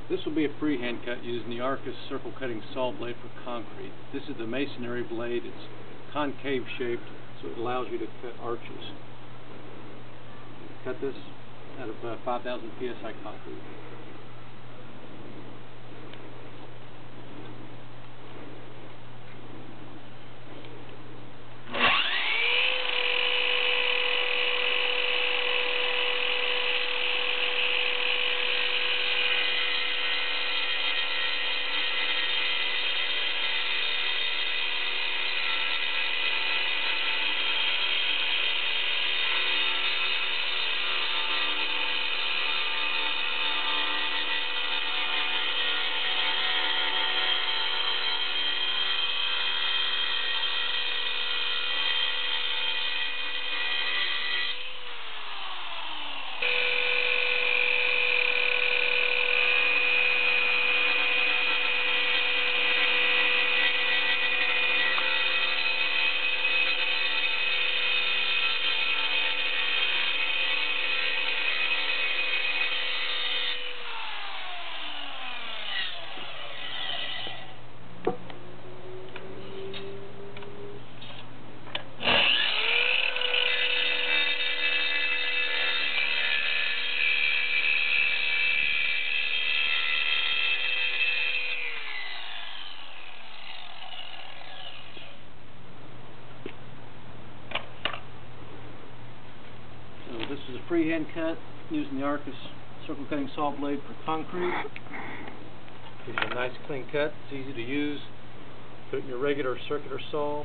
This will be a freehand cut using the Arcus circle cutting saw blade for concrete. This is the Masonry blade. It's concave shaped, so it allows you to cut arches. Cut this out of 5,000 psi concrete. This is a freehand cut using the Arcus circle cutting saw blade for concrete. Gives you a nice clean cut. It's easy to use. Put it in your regular circular saw.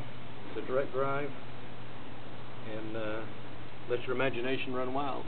It's a direct drive, and let your imagination run wild.